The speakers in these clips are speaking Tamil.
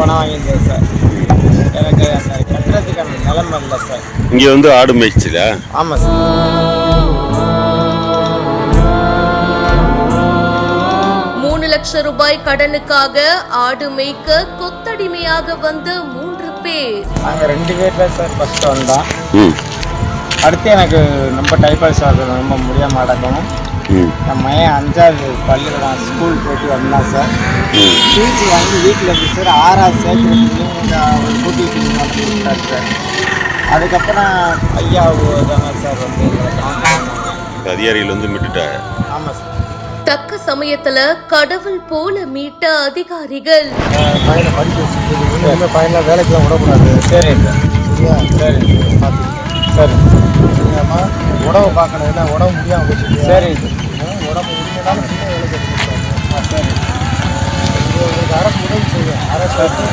பணம் வாங்கியிருந்தேன் சார். எனக்கு அந்த கட்டுறதுக்கான நிலைமை இல்லை சார். இங்கே வந்து ஆடு மேய்ச்சலா? ஆமாம் சார். 3 லட்சம் ரூபாய் கடனுக்காக ஆடு மேய்க்க கொத்தடிமையாக வந்த 3 பேர். நாங்கள் 2 பேர் தான் சார் ஃபஸ்ட்டு வந்தோம். அடுத்து எனக்கு ரொம்ப டைபாய்ட்ஸ் ஆகுது, ரொம்ப முடியாமல் அடக்கணும். என் மையன் 5வது பள்ளிக்கூடம் ஸ்கூல் போயிட்டு வந்தான் சார். ஃபீஸ் வாங்கி வீட்டில் இருந்து சார் 6வது சேர்க்குறதுக்கு கூட்டிகிட்டு விட்டார் சார். அதுக்கப்புறம் ஐயா தானே சார் வந்து அதிகாரிகள் வந்து மீட்டுட்டாங்க. ஆமாம் சார். தக்க சமயத்துல கடவுள் போல மீட்ட அதிகாரிகள். பையனை படிக்க வச்சுட்டு பையனில் வேலைக்கெல்லாம் விடக்கூடாது. சரி சார். சரியா? சரி சரி. சரிங்கம்மா, உடம்பு பார்க்கணும். என்ன உடம்பு முடியாமல் போச்சு. சரி. உடம்பு முடியனாலும் சின்ன வேலை கற்றுக்கிட்டாங்க. சரி. உங்களுக்கு அரசு உதவி செய்யும். அரசு வந்து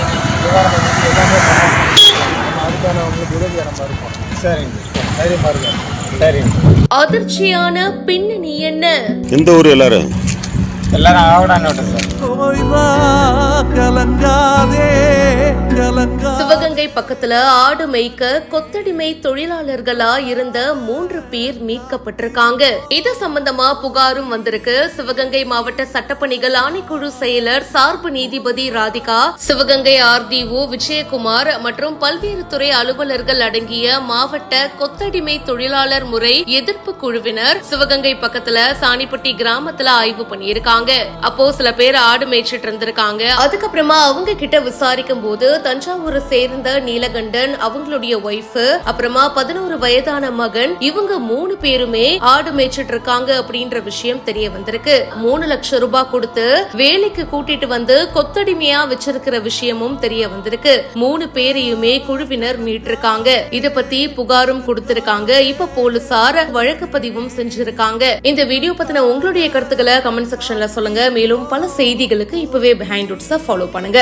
நிவாரணம் வந்து எல்லாமே பண்ணணும். நம்ம அதுக்கான உங்களுக்கு உதவியாக நம்ம இருப்போம். சரிங்க. தைரியமாக இருக்கும். சரிங்க. அதிர்ச்சியான பின்னணி என்ன? எந்த ஊர் எல்லாரும்? எல்லாரும் ஆவடான்னு சார். சிவகங்கை பக்கத்துல ஆடு மேய்க்க கொத்தடிமை தொழிலாளர்களா இருந்த 3 பேர் மீட்கப்பட்டிருக்காங்க. இது சம்பந்தமா புகாரும் வந்திருக்கு. சிவகங்கை மாவட்ட சட்டப்பணிகள் ஆணைக்குழு செயலர் சார்பு நீதிபதி ராதிகா, சிவகங்கை RDO விஜயகுமார் மற்றும் பல்வேறு துறை அலுவலர்கள் அடங்கிய மாவட்ட கொத்தடிமை தொழிலாளர் முறை எதிர்ப்பு குழுவினர் சிவகங்கை பக்கத்துல சாணிப்பட்டி கிராமத்துல ஆய்வு பண்ணியிருக்காங்க. அப்போ சில பேர் ஆடு மேய்ச்சிட்டு இருந்திருக்காங்க. அதுக்கப்புறமா அவங்க கிட்ட விசாரிக்கும் போது தஞ்சாவூரை சேர்ந்த நீலகண்டன், அவங்களுடைய ஒய்ஃப், அப்புறமா 11 வயதான மகன், இவங்க 3 பேருமே ஆடு மேய்ச்சிட்டு இருக்காங்க அப்படின்ற விஷயம் தெரிய வந்திருக்கு. 3 லட்சம் ரூபாய் கொடுத்து வேலைக்கு கூட்டிட்டு வந்து கொத்தடிமையா வச்சிருக்கிற விஷயமும் தெரிய வந்திருக்கு. 3 பேரையுமே குழுவினர் மீட்டிருக்காங்க. இத பத்தி புகாரும் கொடுத்திருக்காங்க. இப்ப போலீசார் வழக்கு பதிவும் செஞ்சிருக்காங்க. இந்த வீடியோ பத்தின உங்களுடைய கருத்துக்களை கமெண்ட் செக்ஷன்ல சொல்லுங்க. மேலும் பல செய்திகளுக்கு இப்பவே பிஹைண்ட் ரூட்ஸை ஃபாலோ பண்ணுங்க.